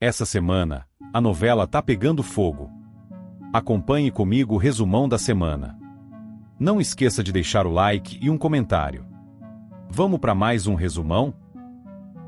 Essa semana, a novela tá pegando fogo. Acompanhe comigo o resumão da semana. Não esqueça de deixar o like e um comentário. Vamos para mais um resumão?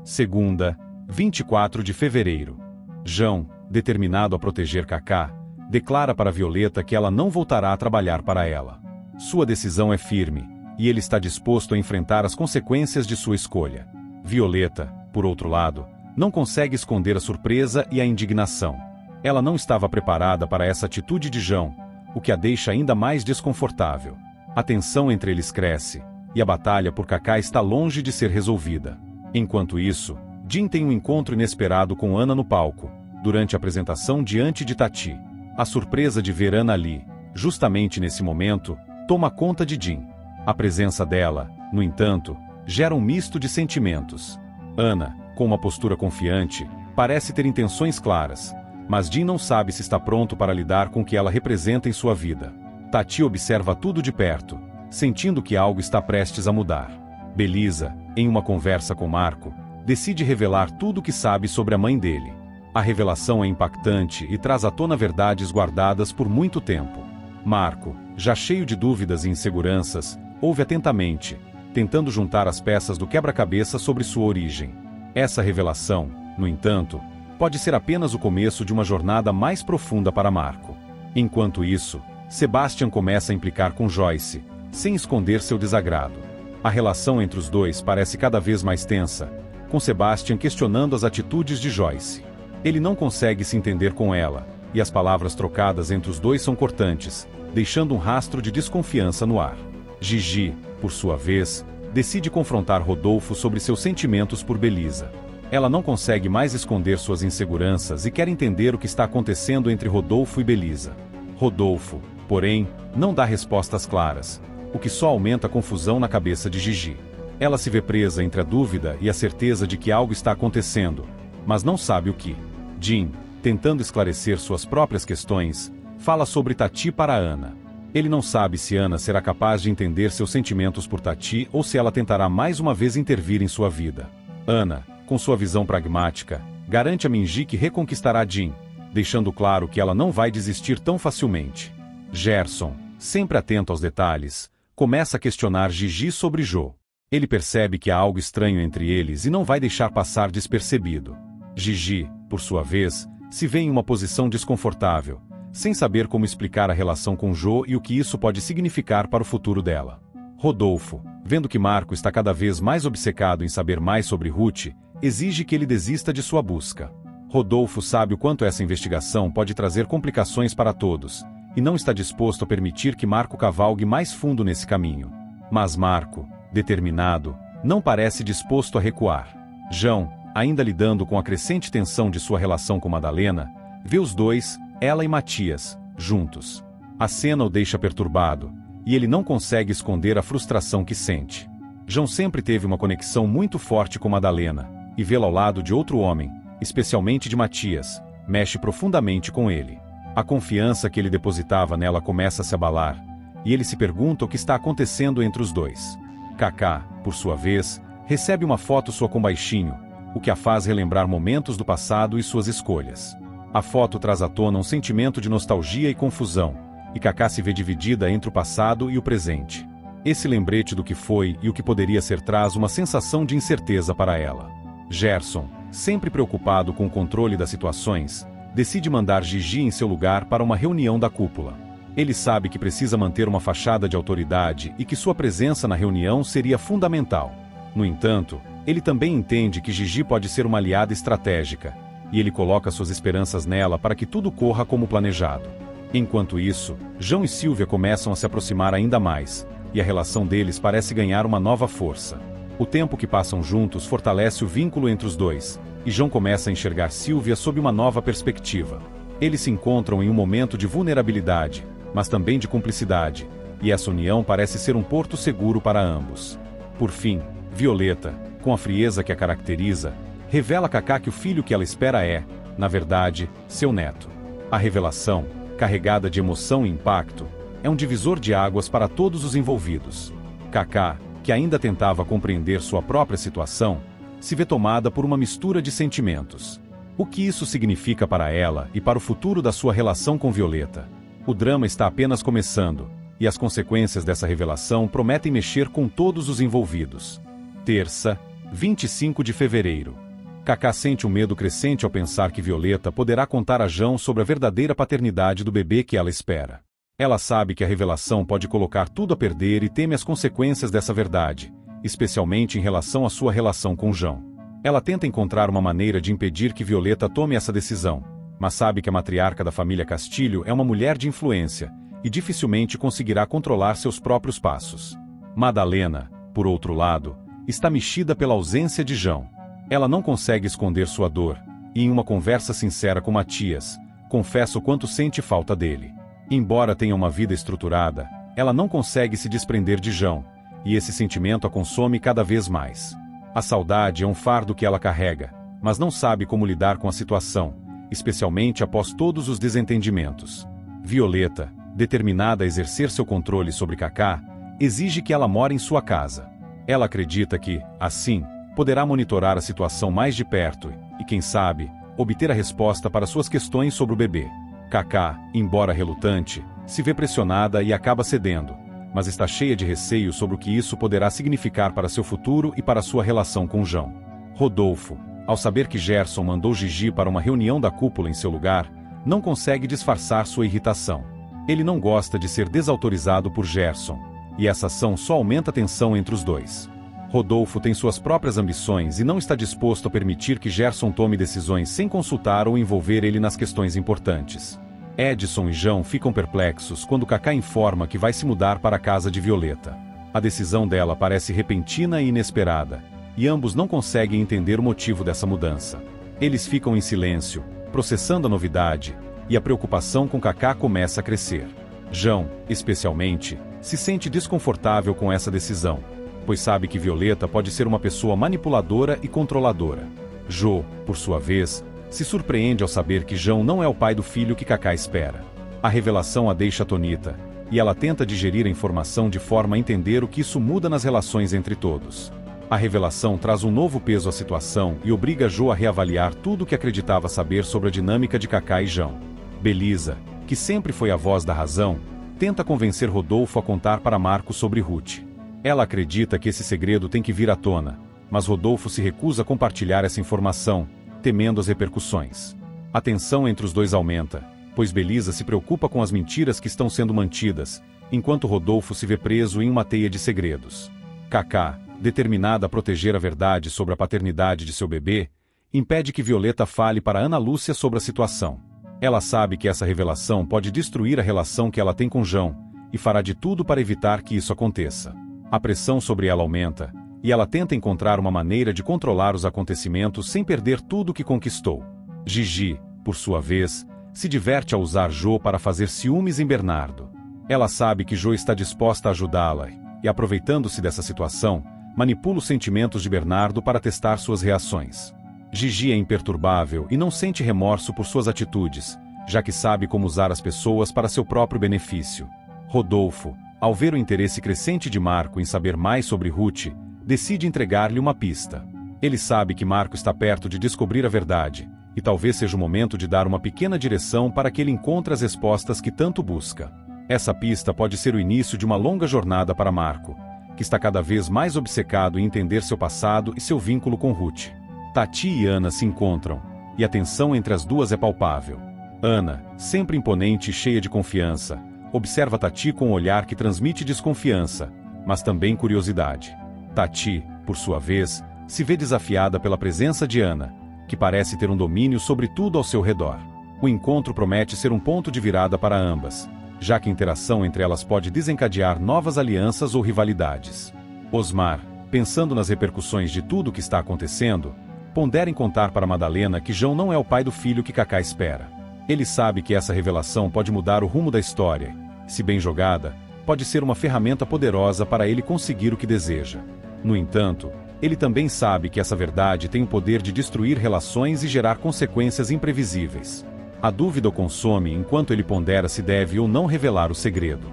Segunda, 24 de fevereiro. João, determinado a proteger Kaká, declara para Violeta que ela não voltará a trabalhar para ela. Sua decisão é firme, e ele está disposto a enfrentar as consequências de sua escolha. Violeta, por outro lado, não consegue esconder a surpresa e a indignação. Ela não estava preparada para essa atitude de João, o que a deixa ainda mais desconfortável. A tensão entre eles cresce, e a batalha por Kaká está longe de ser resolvida. Enquanto isso, Jin tem um encontro inesperado com Ana no palco, durante a apresentação diante de Tati. A surpresa de ver Ana ali, justamente nesse momento, toma conta de Jin. A presença dela, no entanto, gera um misto de sentimentos. Ana, com uma postura confiante, parece ter intenções claras, mas Jin não sabe se está pronto para lidar com o que ela representa em sua vida. Tati observa tudo de perto, sentindo que algo está prestes a mudar. Belisa, em uma conversa com Marco, decide revelar tudo o que sabe sobre a mãe dele. A revelação é impactante e traz à tona verdades guardadas por muito tempo. Marco, já cheio de dúvidas e inseguranças, ouve atentamente, tentando juntar as peças do quebra-cabeça sobre sua origem. Essa revelação, no entanto, pode ser apenas o começo de uma jornada mais profunda para Marco. Enquanto isso, Sebastian começa a implicar com Joyce, sem esconder seu desagrado. A relação entre os dois parece cada vez mais tensa, com Sebastian questionando as atitudes de Joyce. Ele não consegue se entender com ela, e as palavras trocadas entre os dois são cortantes, deixando um rastro de desconfiança no ar. Gigi, por sua vez, decide confrontar Rodolfo sobre seus sentimentos por Belisa. Ela não consegue mais esconder suas inseguranças e quer entender o que está acontecendo entre Rodolfo e Belisa. Rodolfo, porém, não dá respostas claras, o que só aumenta a confusão na cabeça de Gigi. Ela se vê presa entre a dúvida e a certeza de que algo está acontecendo, mas não sabe o que. Jin, tentando esclarecer suas próprias questões, fala sobre Tati para Ana. Ele não sabe se Ana será capaz de entender seus sentimentos por Tati ou se ela tentará mais uma vez intervir em sua vida. Ana, com sua visão pragmática, garante a Minji que reconquistará Jin, deixando claro que ela não vai desistir tão facilmente. Gerson, sempre atento aos detalhes, começa a questionar Gigi sobre Jo. Ele percebe que há algo estranho entre eles e não vai deixar passar despercebido. Gigi, por sua vez, se vê em uma posição desconfortável, sem saber como explicar a relação com Jo e o que isso pode significar para o futuro dela. Rodolfo, vendo que Marco está cada vez mais obcecado em saber mais sobre Ruth, exige que ele desista de sua busca. Rodolfo sabe o quanto essa investigação pode trazer complicações para todos, e não está disposto a permitir que Marco cavalgue mais fundo nesse caminho. Mas Marco, determinado, não parece disposto a recuar. João, ainda lidando com a crescente tensão de sua relação com Madalena, vê os dois, ela e Matias, juntos. A cena o deixa perturbado, e ele não consegue esconder a frustração que sente. João sempre teve uma conexão muito forte com Madalena, e vê-la ao lado de outro homem, especialmente de Matias, mexe profundamente com ele. A confiança que ele depositava nela começa a se abalar, e ele se pergunta o que está acontecendo entre os dois. Kaká, por sua vez, recebe uma foto sua com Baixinho, o que a faz relembrar momentos do passado e suas escolhas. A foto traz à tona um sentimento de nostalgia e confusão, e Kaká se vê dividida entre o passado e o presente. Esse lembrete do que foi e o que poderia ser traz uma sensação de incerteza para ela. Gerson, sempre preocupado com o controle das situações, decide mandar Gigi em seu lugar para uma reunião da cúpula. Ele sabe que precisa manter uma fachada de autoridade e que sua presença na reunião seria fundamental. No entanto, ele também entende que Gigi pode ser uma aliada estratégica, e ele coloca suas esperanças nela para que tudo corra como planejado. Enquanto isso, João e Silvia começam a se aproximar ainda mais, e a relação deles parece ganhar uma nova força. O tempo que passam juntos fortalece o vínculo entre os dois, e João começa a enxergar Silvia sob uma nova perspectiva. Eles se encontram em um momento de vulnerabilidade, mas também de cumplicidade, e essa união parece ser um porto seguro para ambos. Por fim, Violeta, com a frieza que a caracteriza, revela a Kaká que o filho que ela espera é, na verdade, seu neto. A revelação, carregada de emoção e impacto, é um divisor de águas para todos os envolvidos. Kaká, que ainda tentava compreender sua própria situação, se vê tomada por uma mistura de sentimentos. O que isso significa para ela e para o futuro da sua relação com Violeta? O drama está apenas começando, e as consequências dessa revelação prometem mexer com todos os envolvidos. Terça, 25 de fevereiro. Kaká sente um medo crescente ao pensar que Violeta poderá contar a João sobre a verdadeira paternidade do bebê que ela espera. Ela sabe que a revelação pode colocar tudo a perder e teme as consequências dessa verdade, especialmente em relação à sua relação com João. Ela tenta encontrar uma maneira de impedir que Violeta tome essa decisão, mas sabe que a matriarca da família Castilho é uma mulher de influência e dificilmente conseguirá controlar seus próprios passos. Madalena, por outro lado, está mexida pela ausência de João. Ela não consegue esconder sua dor, e em uma conversa sincera com Matias, confessa o quanto sente falta dele. Embora tenha uma vida estruturada, ela não consegue se desprender de João, e esse sentimento a consome cada vez mais. A saudade é um fardo que ela carrega, mas não sabe como lidar com a situação, especialmente após todos os desentendimentos. Violeta, determinada a exercer seu controle sobre Kaká, exige que ela more em sua casa. Ela acredita que, assim, poderá monitorar a situação mais de perto e, quem sabe, obter a resposta para suas questões sobre o bebê. Kaká, embora relutante, se vê pressionada e acaba cedendo, mas está cheia de receio sobre o que isso poderá significar para seu futuro e para sua relação com João. Rodolfo, ao saber que Gerson mandou Gigi para uma reunião da cúpula em seu lugar, não consegue disfarçar sua irritação. Ele não gosta de ser desautorizado por Gerson, e essa ação só aumenta a tensão entre os dois. Rodolfo tem suas próprias ambições e não está disposto a permitir que Gerson tome decisões sem consultar ou envolver ele nas questões importantes. Edson e João ficam perplexos quando Kaká informa que vai se mudar para a casa de Violeta. A decisão dela parece repentina e inesperada, e ambos não conseguem entender o motivo dessa mudança. Eles ficam em silêncio, processando a novidade, e a preocupação com Kaká começa a crescer. João, especialmente, se sente desconfortável com essa decisão, pois sabe que Violeta pode ser uma pessoa manipuladora e controladora. Jo, por sua vez, se surpreende ao saber que João não é o pai do filho que Kaká espera. A revelação a deixa atônita, e ela tenta digerir a informação de forma a entender o que isso muda nas relações entre todos. A revelação traz um novo peso à situação e obriga Jo a reavaliar tudo o que acreditava saber sobre a dinâmica de Kaká e João. Belisa, que sempre foi a voz da razão, tenta convencer Rodolfo a contar para Marco sobre Ruth. Ela acredita que esse segredo tem que vir à tona, mas Rodolfo se recusa a compartilhar essa informação, temendo as repercussões. A tensão entre os dois aumenta, pois Belisa se preocupa com as mentiras que estão sendo mantidas, enquanto Rodolfo se vê preso em uma teia de segredos. Kaká, determinada a proteger a verdade sobre a paternidade de seu bebê, impede que Violeta fale para Ana Lúcia sobre a situação. Ela sabe que essa revelação pode destruir a relação que ela tem com João, e fará de tudo para evitar que isso aconteça. A pressão sobre ela aumenta, e ela tenta encontrar uma maneira de controlar os acontecimentos sem perder tudo o que conquistou. Gigi, por sua vez, se diverte ao usar Jo para fazer ciúmes em Bernardo. Ela sabe que Jo está disposta a ajudá-la, e aproveitando-se dessa situação, manipula os sentimentos de Bernardo para testar suas reações. Gigi é imperturbável e não sente remorso por suas atitudes, já que sabe como usar as pessoas para seu próprio benefício. Rodolfo, ao ver o interesse crescente de Marco em saber mais sobre Ruth, decide entregar-lhe uma pista. Ele sabe que Marco está perto de descobrir a verdade, e talvez seja o momento de dar uma pequena direção para que ele encontre as respostas que tanto busca. Essa pista pode ser o início de uma longa jornada para Marco, que está cada vez mais obcecado em entender seu passado e seu vínculo com Ruth. Tati e Ana se encontram, e a tensão entre as duas é palpável. Ana, sempre imponente e cheia de confiança, observa Tati com um olhar que transmite desconfiança, mas também curiosidade. Tati, por sua vez, se vê desafiada pela presença de Ana, que parece ter um domínio sobre tudo ao seu redor. O encontro promete ser um ponto de virada para ambas, já que a interação entre elas pode desencadear novas alianças ou rivalidades. Osmar, pensando nas repercussões de tudo o que está acontecendo, pondera em contar para Madalena que João não é o pai do filho que Kaká espera. Ele sabe que essa revelação pode mudar o rumo da história, se bem jogada, pode ser uma ferramenta poderosa para ele conseguir o que deseja. No entanto, ele também sabe que essa verdade tem o poder de destruir relações e gerar consequências imprevisíveis. A dúvida o consome enquanto ele pondera se deve ou não revelar o segredo.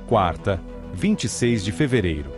Quarta, 26 de fevereiro.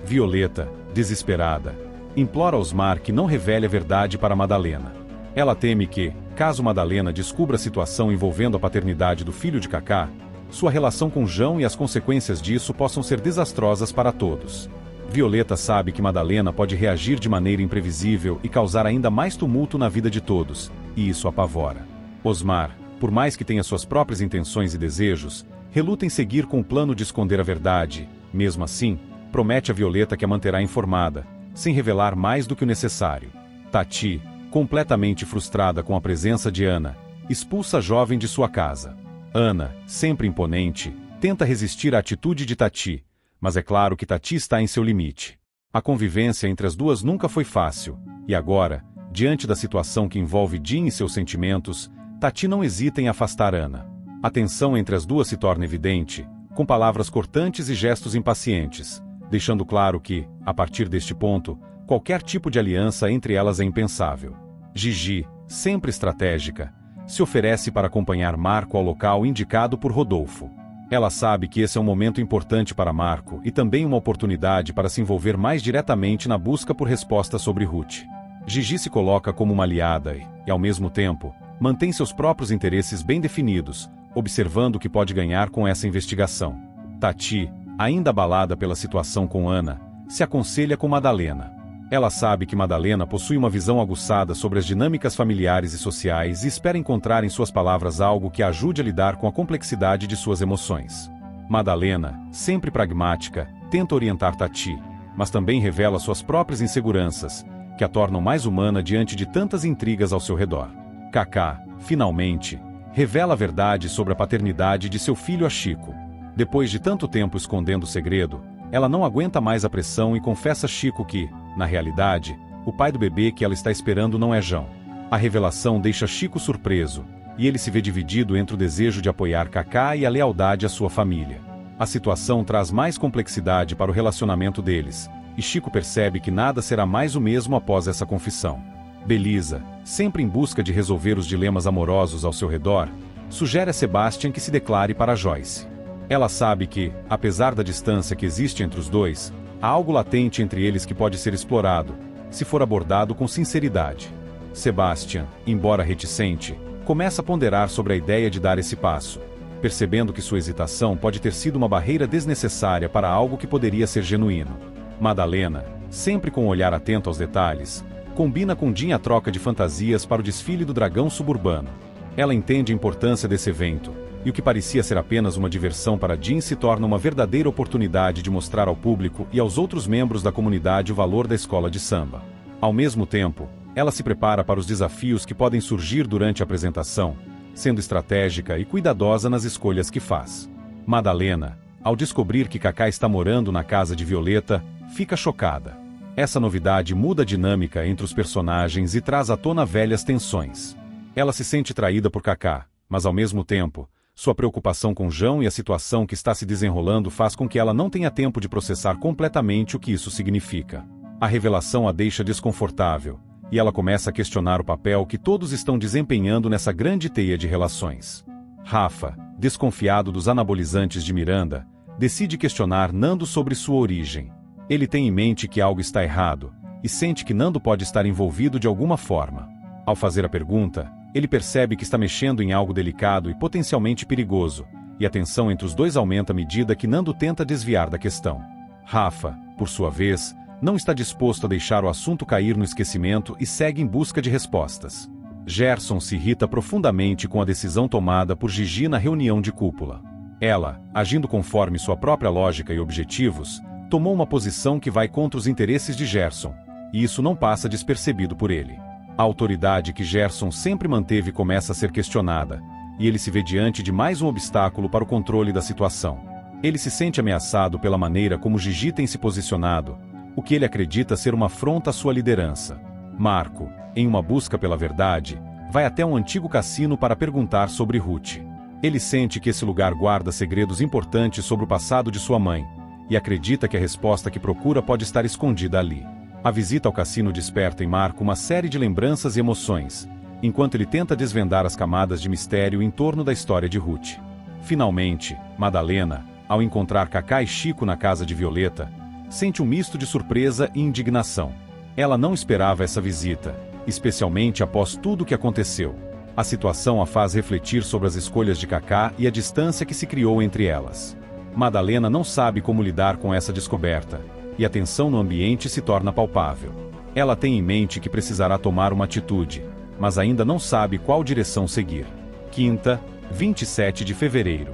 Violeta, desesperada, implora Osmar que não revele a verdade para Madalena. Ela teme que, caso Madalena descubra a situação envolvendo a paternidade do filho de Kaká, sua relação com João e as consequências disso possam ser desastrosas para todos. Violeta sabe que Madalena pode reagir de maneira imprevisível e causar ainda mais tumulto na vida de todos, e isso apavora. Osmar, por mais que tenha suas próprias intenções e desejos, reluta em seguir com o plano de esconder a verdade. Mesmo assim, promete a Violeta que a manterá informada, sem revelar mais do que o necessário. Tati, completamente frustrada com a presença de Ana, expulsa a jovem de sua casa. Ana, sempre imponente, tenta resistir à atitude de Tati, mas é claro que Tati está em seu limite. A convivência entre as duas nunca foi fácil, e agora, diante da situação que envolve Jim e seus sentimentos, Tati não hesita em afastar Ana. A tensão entre as duas se torna evidente, com palavras cortantes e gestos impacientes, deixando claro que, a partir deste ponto, qualquer tipo de aliança entre elas é impensável. Gigi, sempre estratégica, se oferece para acompanhar Marco ao local indicado por Rodolfo. Ela sabe que esse é um momento importante para Marco e também uma oportunidade para se envolver mais diretamente na busca por respostas sobre Ruth. Gigi se coloca como uma aliada e, ao mesmo tempo, mantém seus próprios interesses bem definidos, observando o que pode ganhar com essa investigação. Tati, ainda abalada pela situação com Ana, se aconselha com Madalena. Ela sabe que Madalena possui uma visão aguçada sobre as dinâmicas familiares e sociais e espera encontrar em suas palavras algo que a ajude a lidar com a complexidade de suas emoções. Madalena, sempre pragmática, tenta orientar Tati, mas também revela suas próprias inseguranças, que a tornam mais humana diante de tantas intrigas ao seu redor. Kaká, finalmente, revela a verdade sobre a paternidade de seu filho a Chico. Depois de tanto tempo escondendo o segredo, ela não aguenta mais a pressão e confessa a Chico que, na realidade, o pai do bebê que ela está esperando não é João. A revelação deixa Chico surpreso, e ele se vê dividido entre o desejo de apoiar Kaká e a lealdade à sua família. A situação traz mais complexidade para o relacionamento deles, e Chico percebe que nada será mais o mesmo após essa confissão. Belisa, sempre em busca de resolver os dilemas amorosos ao seu redor, sugere a Sebastian que se declare para Joyce. Ela sabe que, apesar da distância que existe entre os dois, há algo latente entre eles que pode ser explorado, se for abordado com sinceridade. Sebastian, embora reticente, começa a ponderar sobre a ideia de dar esse passo, percebendo que sua hesitação pode ter sido uma barreira desnecessária para algo que poderia ser genuíno. Madalena, sempre com um olhar atento aos detalhes, combina com Jim a troca de fantasias para o desfile do dragão suburbano. Ela entende a importância desse evento, e o que parecia ser apenas uma diversão para Jim se torna uma verdadeira oportunidade de mostrar ao público e aos outros membros da comunidade o valor da escola de samba. Ao mesmo tempo, ela se prepara para os desafios que podem surgir durante a apresentação, sendo estratégica e cuidadosa nas escolhas que faz. Madalena, ao descobrir que Kaká está morando na casa de Violeta, fica chocada. Essa novidade muda a dinâmica entre os personagens e traz à tona velhas tensões. Ela se sente traída por Kaká, mas ao mesmo tempo, sua preocupação com João e a situação que está se desenrolando faz com que ela não tenha tempo de processar completamente o que isso significa. A revelação a deixa desconfortável, e ela começa a questionar o papel que todos estão desempenhando nessa grande teia de relações. Rafa, desconfiado dos anabolizantes de Miranda, decide questionar Nando sobre sua origem. Ele tem em mente que algo está errado, e sente que Nando pode estar envolvido de alguma forma. Ao fazer a pergunta, ele percebe que está mexendo em algo delicado e potencialmente perigoso, e a tensão entre os dois aumenta à medida que Nando tenta desviar da questão. Rafa, por sua vez, não está disposto a deixar o assunto cair no esquecimento e segue em busca de respostas. Gerson se irrita profundamente com a decisão tomada por Gigi na reunião de cúpula. Ela, agindo conforme sua própria lógica e objetivos, tomou uma posição que vai contra os interesses de Gerson, e isso não passa despercebido por ele. A autoridade que Gerson sempre manteve começa a ser questionada, e ele se vê diante de mais um obstáculo para o controle da situação. Ele se sente ameaçado pela maneira como Gigi tem se posicionado, o que ele acredita ser uma afronta à sua liderança. Marco, em uma busca pela verdade, vai até um antigo cassino para perguntar sobre Ruth. Ele sente que esse lugar guarda segredos importantes sobre o passado de sua mãe, e acredita que a resposta que procura pode estar escondida ali. A visita ao cassino desperta em Marco uma série de lembranças e emoções, enquanto ele tenta desvendar as camadas de mistério em torno da história de Ruth. Finalmente, Madalena, ao encontrar Kaká e Chico na casa de Violeta, sente um misto de surpresa e indignação. Ela não esperava essa visita, especialmente após tudo o que aconteceu. A situação a faz refletir sobre as escolhas de Kaká e a distância que se criou entre elas. Madalena não sabe como lidar com essa descoberta, e a tensão no ambiente se torna palpável. Ela tem em mente que precisará tomar uma atitude, mas ainda não sabe qual direção seguir. Quinta, 27 de fevereiro.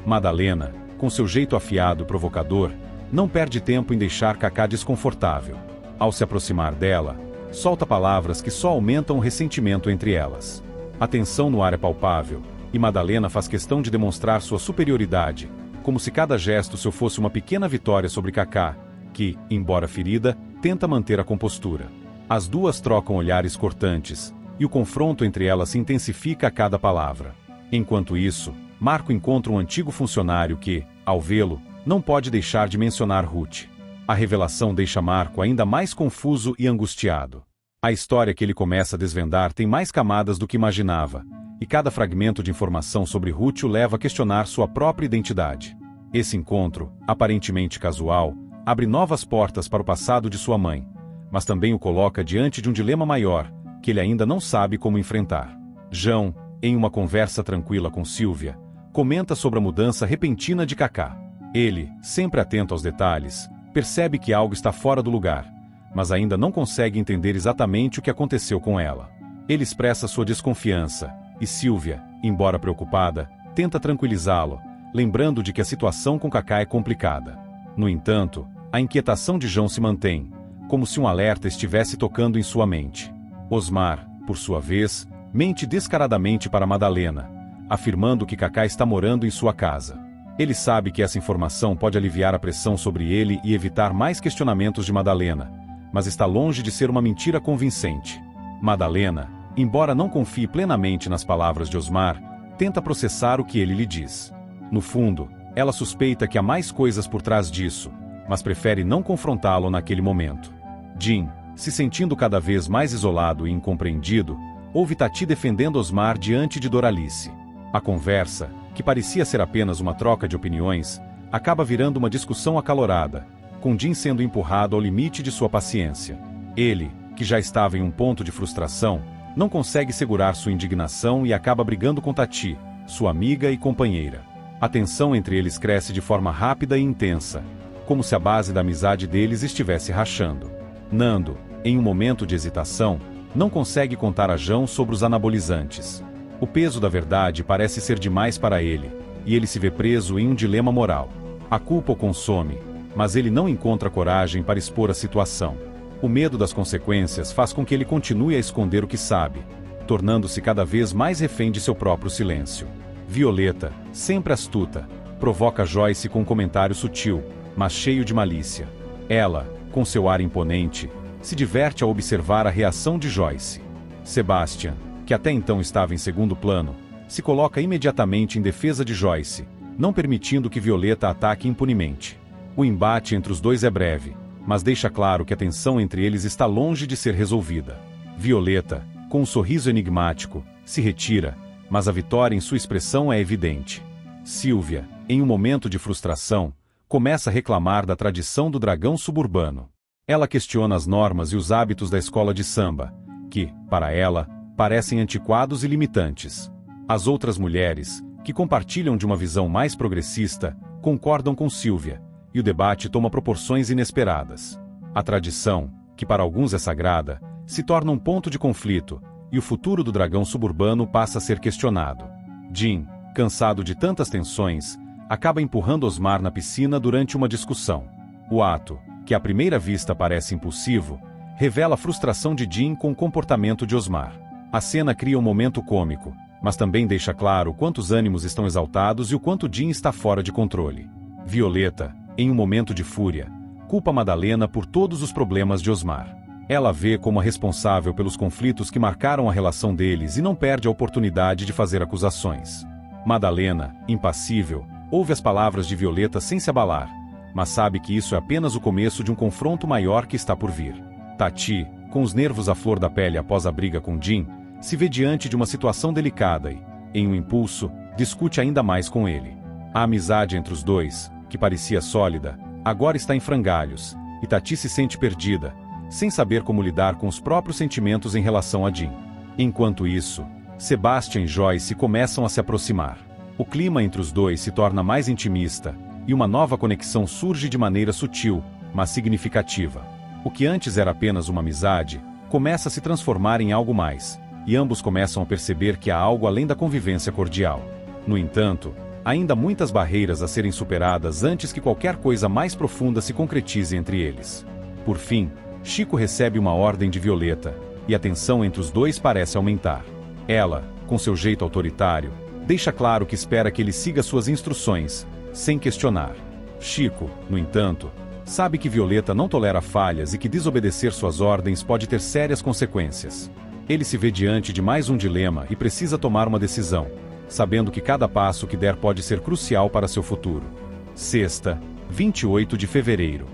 Madalena, com seu jeito afiado e provocador, não perde tempo em deixar Kaká desconfortável. Ao se aproximar dela, solta palavras que só aumentam o ressentimento entre elas. A tensão no ar é palpável, e Madalena faz questão de demonstrar sua superioridade, como se cada gesto seu fosse uma pequena vitória sobre Kaká, que, embora ferida, tenta manter a compostura. As duas trocam olhares cortantes, e o confronto entre elas se intensifica a cada palavra. Enquanto isso, Marco encontra um antigo funcionário que, ao vê-lo, não pode deixar de mencionar Ruth. A revelação deixa Marco ainda mais confuso e angustiado. A história que ele começa a desvendar tem mais camadas do que imaginava, e cada fragmento de informação sobre Ruth o leva a questionar sua própria identidade. Esse encontro, aparentemente casual, abre novas portas para o passado de sua mãe, mas também o coloca diante de um dilema maior, que ele ainda não sabe como enfrentar. João, em uma conversa tranquila com Silvia, comenta sobre a mudança repentina de Kaká. Ele, sempre atento aos detalhes, percebe que algo está fora do lugar, mas ainda não consegue entender exatamente o que aconteceu com ela. Ele expressa sua desconfiança, e Silvia, embora preocupada, tenta tranquilizá-lo, lembrando de que a situação com Kaká é complicada. No entanto, a inquietação de João se mantém, como se um alerta estivesse tocando em sua mente. Osmar, por sua vez, mente descaradamente para Madalena, afirmando que Kaká está morando em sua casa. Ele sabe que essa informação pode aliviar a pressão sobre ele e evitar mais questionamentos de Madalena, mas está longe de ser uma mentira convincente. Madalena, embora não confie plenamente nas palavras de Osmar, tenta processar o que ele lhe diz. No fundo, ela suspeita que há mais coisas por trás disso, mas prefere não confrontá-lo naquele momento. Jim, se sentindo cada vez mais isolado e incompreendido, ouve Tati defendendo Osmar diante de Doralice. A conversa, que parecia ser apenas uma troca de opiniões, acaba virando uma discussão acalorada, com Jim sendo empurrado ao limite de sua paciência. Ele, que já estava em um ponto de frustração, não consegue segurar sua indignação e acaba brigando com Tati, sua amiga e companheira. A tensão entre eles cresce de forma rápida e intensa, como se a base da amizade deles estivesse rachando. Nando, em um momento de hesitação, não consegue contar a João sobre os anabolizantes. O peso da verdade parece ser demais para ele, e ele se vê preso em um dilema moral. A culpa o consome, mas ele não encontra coragem para expor a situação. O medo das consequências faz com que ele continue a esconder o que sabe, tornando-se cada vez mais refém de seu próprio silêncio. Violeta, sempre astuta, provoca Joyce com um comentário sutil, mas cheio de malícia. Ela, com seu ar imponente, se diverte ao observar a reação de Joyce. Sebastian, que até então estava em segundo plano, se coloca imediatamente em defesa de Joyce, não permitindo que Violeta ataque impunemente. O embate entre os dois é breve, mas deixa claro que a tensão entre eles está longe de ser resolvida. Violeta, com um sorriso enigmático, se retira, mas a vitória em sua expressão é evidente. Silvia, em um momento de frustração, começa a reclamar da tradição do dragão suburbano. Ela questiona as normas e os hábitos da escola de samba, que, para ela, parecem antiquados e limitantes. As outras mulheres, que compartilham de uma visão mais progressista, concordam com Silvia, e o debate toma proporções inesperadas. A tradição, que para alguns é sagrada, se torna um ponto de conflito, e o futuro do dragão suburbano passa a ser questionado. Jim, cansado de tantas tensões, acaba empurrando Osmar na piscina durante uma discussão. O ato, que à primeira vista parece impulsivo, revela a frustração de Jim com o comportamento de Osmar. A cena cria um momento cômico, mas também deixa claro quantos ânimos estão exaltados e o quanto Jim está fora de controle. Violeta, em um momento de fúria, culpa Madalena por todos os problemas de Osmar. Ela a vê como a responsável pelos conflitos que marcaram a relação deles e não perde a oportunidade de fazer acusações. Madalena, impassível, ouve as palavras de Violeta sem se abalar, mas sabe que isso é apenas o começo de um confronto maior que está por vir. Tati, com os nervos à flor da pele após a briga com Jim, se vê diante de uma situação delicada e, em um impulso, discute ainda mais com ele. A amizade entre os dois, que parecia sólida, agora está em frangalhos, e Tati se sente perdida, sem saber como lidar com os próprios sentimentos em relação a Jim. Enquanto isso, Sebastian e Joyce começam a se aproximar. O clima entre os dois se torna mais intimista, e uma nova conexão surge de maneira sutil, mas significativa. O que antes era apenas uma amizade, começa a se transformar em algo mais, e ambos começam a perceber que há algo além da convivência cordial. No entanto, ainda há muitas barreiras a serem superadas antes que qualquer coisa mais profunda se concretize entre eles. Por fim, Chico recebe uma ordem de Violeta, e a tensão entre os dois parece aumentar. Ela, com seu jeito autoritário, deixa claro que espera que ele siga suas instruções, sem questionar. Chico, no entanto, sabe que Violeta não tolera falhas e que desobedecer suas ordens pode ter sérias consequências. Ele se vê diante de mais um dilema e precisa tomar uma decisão, sabendo que cada passo que der pode ser crucial para seu futuro. Sexta, 28 de fevereiro.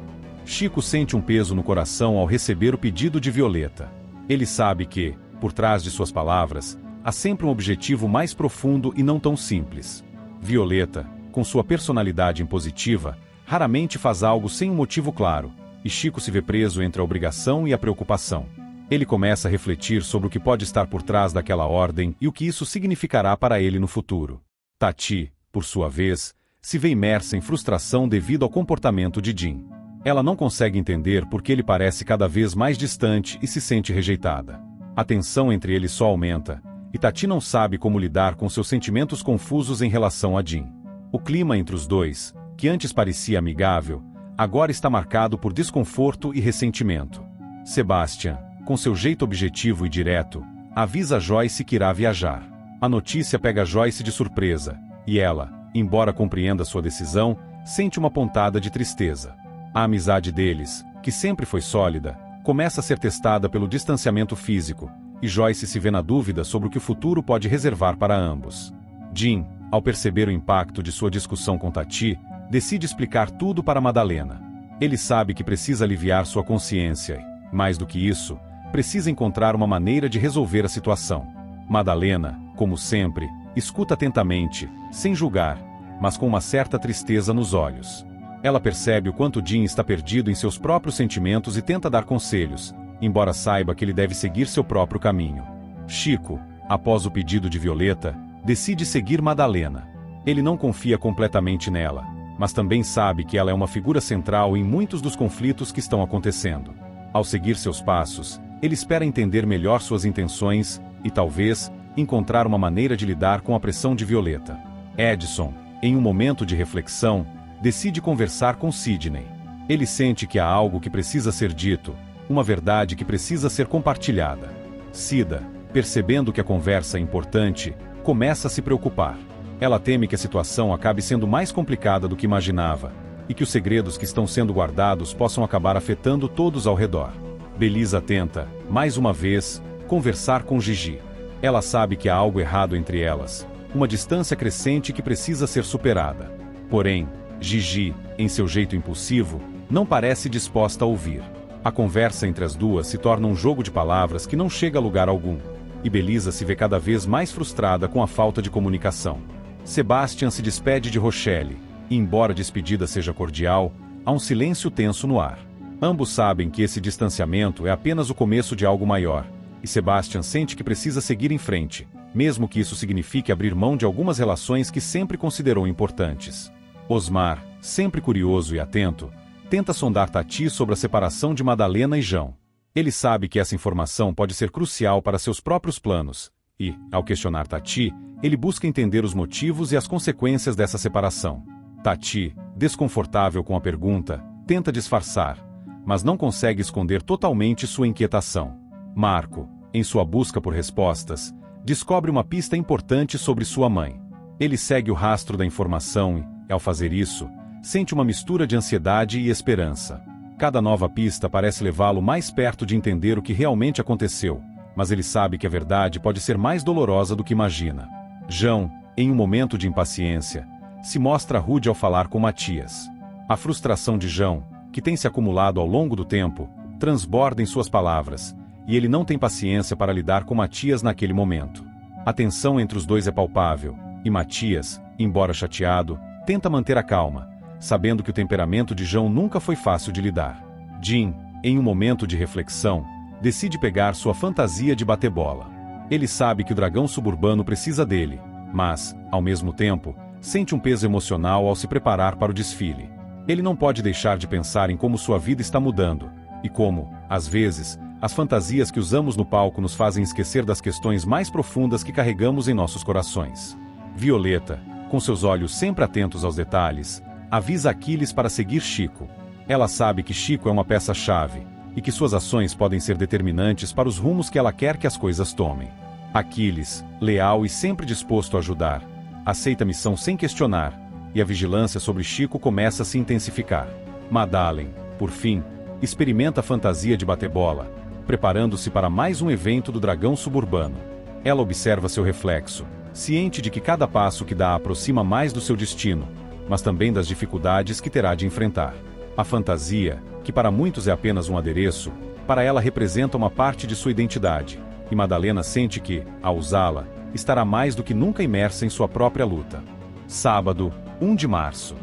Chico sente um peso no coração ao receber o pedido de Violeta. Ele sabe que, por trás de suas palavras, há sempre um objetivo mais profundo e não tão simples. Violeta, com sua personalidade impositiva, raramente faz algo sem um motivo claro, e Chico se vê preso entre a obrigação e a preocupação. Ele começa a refletir sobre o que pode estar por trás daquela ordem e o que isso significará para ele no futuro. Tati, por sua vez, se vê imersa em frustração devido ao comportamento de Jim. Ela não consegue entender por que ele parece cada vez mais distante e se sente rejeitada. A tensão entre eles só aumenta, e Tati não sabe como lidar com seus sentimentos confusos em relação a Jim. O clima entre os dois, que antes parecia amigável, agora está marcado por desconforto e ressentimento. Sebastian, com seu jeito objetivo e direto, avisa Joyce que irá viajar. A notícia pega Joyce de surpresa, e ela, embora compreenda sua decisão, sente uma pontada de tristeza. A amizade deles, que sempre foi sólida, começa a ser testada pelo distanciamento físico, e Joyce se vê na dúvida sobre o que o futuro pode reservar para ambos. Jim, ao perceber o impacto de sua discussão com Tati, decide explicar tudo para Madalena. Ele sabe que precisa aliviar sua consciência e, mais do que isso, precisa encontrar uma maneira de resolver a situação. Madalena, como sempre, escuta atentamente, sem julgar, mas com uma certa tristeza nos olhos. Ela percebe o quanto Jim está perdido em seus próprios sentimentos e tenta dar conselhos, embora saiba que ele deve seguir seu próprio caminho. Chico, após o pedido de Violeta, decide seguir Madalena. Ele não confia completamente nela, mas também sabe que ela é uma figura central em muitos dos conflitos que estão acontecendo. Ao seguir seus passos, ele espera entender melhor suas intenções e, talvez, encontrar uma maneira de lidar com a pressão de Violeta. Edson, em um momento de reflexão, decide conversar com Sidney. Ele sente que há algo que precisa ser dito, uma verdade que precisa ser compartilhada. Cida, percebendo que a conversa é importante, começa a se preocupar. Ela teme que a situação acabe sendo mais complicada do que imaginava, e que os segredos que estão sendo guardados possam acabar afetando todos ao redor. Belisa tenta, mais uma vez, conversar com Gigi. Ela sabe que há algo errado entre elas, uma distância crescente que precisa ser superada. Porém, Gigi, em seu jeito impulsivo, não parece disposta a ouvir. A conversa entre as duas se torna um jogo de palavras que não chega a lugar algum, e Belisa se vê cada vez mais frustrada com a falta de comunicação. Sebastian se despede de Rochelle, e embora a despedida seja cordial, há um silêncio tenso no ar. Ambos sabem que esse distanciamento é apenas o começo de algo maior, e Sebastian sente que precisa seguir em frente, mesmo que isso signifique abrir mão de algumas relações que sempre considerou importantes. Osmar, sempre curioso e atento, tenta sondar Tati sobre a separação de Madalena e João. Ele sabe que essa informação pode ser crucial para seus próprios planos, e, ao questionar Tati, ele busca entender os motivos e as consequências dessa separação. Tati, desconfortável com a pergunta, tenta disfarçar, mas não consegue esconder totalmente sua inquietação. Marco, em sua busca por respostas, descobre uma pista importante sobre sua mãe. Ele segue o rastro da informação e, ao fazer isso, sente uma mistura de ansiedade e esperança. Cada nova pista parece levá-lo mais perto de entender o que realmente aconteceu, mas ele sabe que a verdade pode ser mais dolorosa do que imagina. João, em um momento de impaciência, se mostra rude ao falar com Matias. A frustração de João, que tem se acumulado ao longo do tempo, transborda em suas palavras, e ele não tem paciência para lidar com Matias naquele momento. A tensão entre os dois é palpável, e Matias, embora chateado, tenta manter a calma, sabendo que o temperamento de João nunca foi fácil de lidar. Jim, em um momento de reflexão, decide pegar sua fantasia de bate-bola. Ele sabe que o dragão suburbano precisa dele, mas, ao mesmo tempo, sente um peso emocional ao se preparar para o desfile. Ele não pode deixar de pensar em como sua vida está mudando, e como, às vezes, as fantasias que usamos no palco nos fazem esquecer das questões mais profundas que carregamos em nossos corações. Violeta, com seus olhos sempre atentos aos detalhes, avisa Aquiles para seguir Chico. Ela sabe que Chico é uma peça-chave, e que suas ações podem ser determinantes para os rumos que ela quer que as coisas tomem. Aquiles, leal e sempre disposto a ajudar, aceita a missão sem questionar, e a vigilância sobre Chico começa a se intensificar. Madalen, por fim, experimenta a fantasia de bater-bola, preparando-se para mais um evento do dragão suburbano. Ela observa seu reflexo, ciente de que cada passo que dá aproxima mais do seu destino, mas também das dificuldades que terá de enfrentar. A fantasia, que para muitos é apenas um adereço, para ela representa uma parte de sua identidade, e Madalena sente que, ao usá-la, estará mais do que nunca imersa em sua própria luta. Sábado, 1 de março.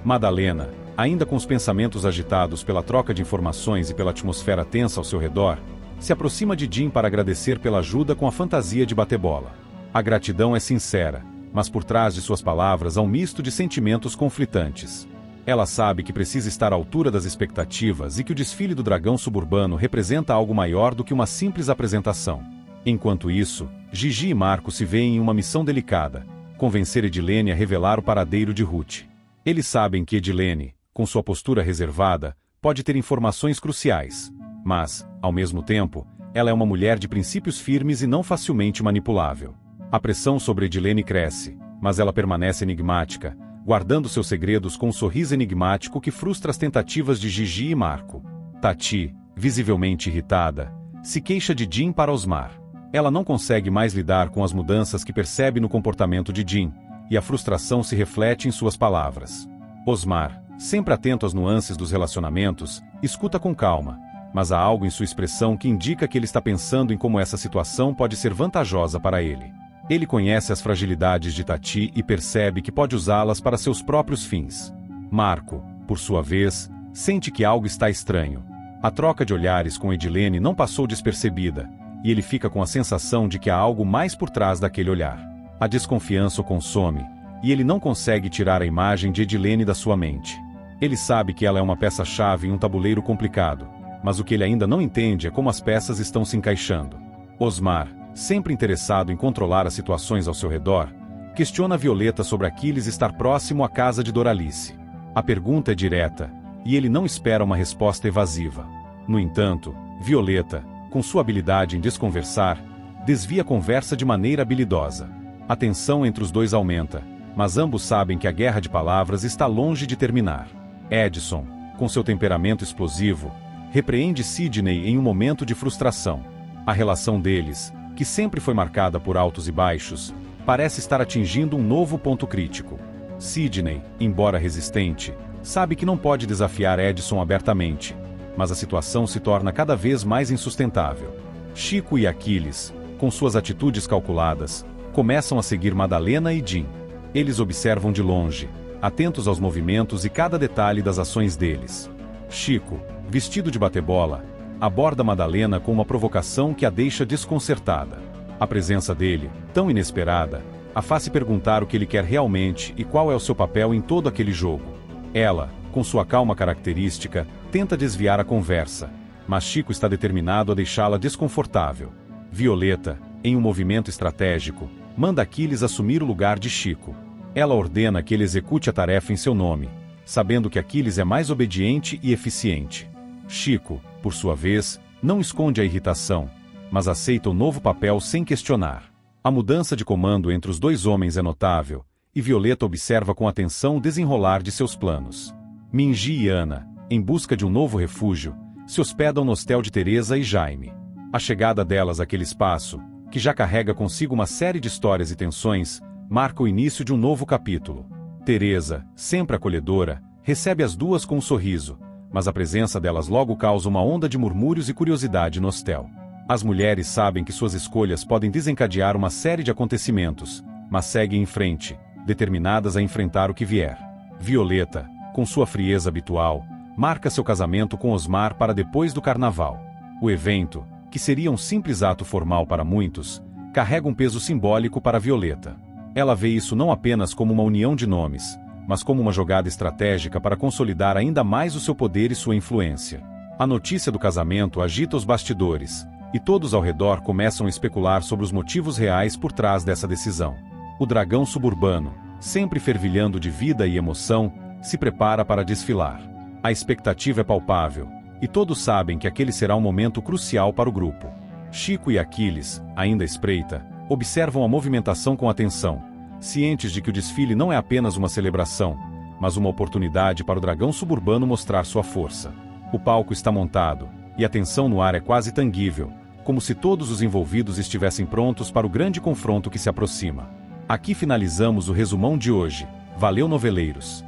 Madalena, ainda com os pensamentos agitados pela troca de informações e pela atmosfera tensa ao seu redor, se aproxima de Jim para agradecer pela ajuda com a fantasia de bater-bola. A gratidão é sincera, mas por trás de suas palavras há um misto de sentimentos conflitantes. Ela sabe que precisa estar à altura das expectativas e que o desfile do dragão suburbano representa algo maior do que uma simples apresentação. Enquanto isso, Gigi e Marco se veem em uma missão delicada: convencer Edilene a revelar o paradeiro de Ruth. Eles sabem que Edilene, com sua postura reservada, pode ter informações cruciais, mas, ao mesmo tempo, ela é uma mulher de princípios firmes e não facilmente manipulável. A pressão sobre Edilene cresce, mas ela permanece enigmática, guardando seus segredos com um sorriso enigmático que frustra as tentativas de Gigi e Marco. Tati, visivelmente irritada, se queixa de Jim para Osmar. Ela não consegue mais lidar com as mudanças que percebe no comportamento de Jim, e a frustração se reflete em suas palavras. Osmar, sempre atento às nuances dos relacionamentos, escuta com calma, mas há algo em sua expressão que indica que ele está pensando em como essa situação pode ser vantajosa para ele. Ele conhece as fragilidades de Tati e percebe que pode usá-las para seus próprios fins. Marco, por sua vez, sente que algo está estranho. A troca de olhares com Edilene não passou despercebida, e ele fica com a sensação de que há algo mais por trás daquele olhar. A desconfiança o consome, e ele não consegue tirar a imagem de Edilene da sua mente. Ele sabe que ela é uma peça-chave em um tabuleiro complicado, mas o que ele ainda não entende é como as peças estão se encaixando. Osmar, sempre interessado em controlar as situações ao seu redor, questiona Violeta sobre Aquiles estar próximo à casa de Doralice. A pergunta é direta, e ele não espera uma resposta evasiva. No entanto, Violeta, com sua habilidade em desconversar, desvia a conversa de maneira habilidosa. A tensão entre os dois aumenta, mas ambos sabem que a guerra de palavras está longe de terminar. Edson, com seu temperamento explosivo, repreende Sidney em um momento de frustração. A relação deles, que sempre foi marcada por altos e baixos, parece estar atingindo um novo ponto crítico. Sidney, embora resistente, sabe que não pode desafiar Edson abertamente, mas a situação se torna cada vez mais insustentável. Chico e Aquiles, com suas atitudes calculadas, começam a seguir Madalena e Jim. Eles observam de longe, atentos aos movimentos e cada detalhe das ações deles. Chico, vestido de bate-bola, aborda Madalena com uma provocação que a deixa desconcertada. A presença dele, tão inesperada, a faz se perguntar o que ele quer realmente e qual é o seu papel em todo aquele jogo. Ela, com sua calma característica, tenta desviar a conversa, mas Chico está determinado a deixá-la desconfortável. Violeta, em um movimento estratégico, manda Aquiles assumir o lugar de Chico. Ela ordena que ele execute a tarefa em seu nome, sabendo que Aquiles é mais obediente e eficiente. Chico, por sua vez, não esconde a irritação, mas aceita o novo papel sem questionar. A mudança de comando entre os dois homens é notável, e Violeta observa com atenção o desenrolar de seus planos. Minji e Ana, em busca de um novo refúgio, se hospedam no hostel de Teresa e Jaime. A chegada delas àquele espaço, que já carrega consigo uma série de histórias e tensões, marca o início de um novo capítulo. Teresa, sempre acolhedora, recebe as duas com um sorriso, mas a presença delas logo causa uma onda de murmúrios e curiosidade no hostel. As mulheres sabem que suas escolhas podem desencadear uma série de acontecimentos, mas seguem em frente, determinadas a enfrentar o que vier. Violeta, com sua frieza habitual, marca seu casamento com Osmar para depois do carnaval. O evento, que seria um simples ato formal para muitos, carrega um peso simbólico para Violeta. Ela vê isso não apenas como uma união de nomes, mas como uma jogada estratégica para consolidar ainda mais o seu poder e sua influência. A notícia do casamento agita os bastidores, e todos ao redor começam a especular sobre os motivos reais por trás dessa decisão. O dragão suburbano, sempre fervilhando de vida e emoção, se prepara para desfilar. A expectativa é palpável, e todos sabem que aquele será um momento crucial para o grupo. Chico e Aquiles, ainda à espreita, observam a movimentação com atenção, cientes de que o desfile não é apenas uma celebração, mas uma oportunidade para o dragão suburbano mostrar sua força. O palco está montado, e a tensão no ar é quase tangível, como se todos os envolvidos estivessem prontos para o grande confronto que se aproxima. Aqui finalizamos o resumão de hoje. Valeu, noveleiros!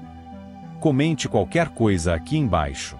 Comente qualquer coisa aqui embaixo.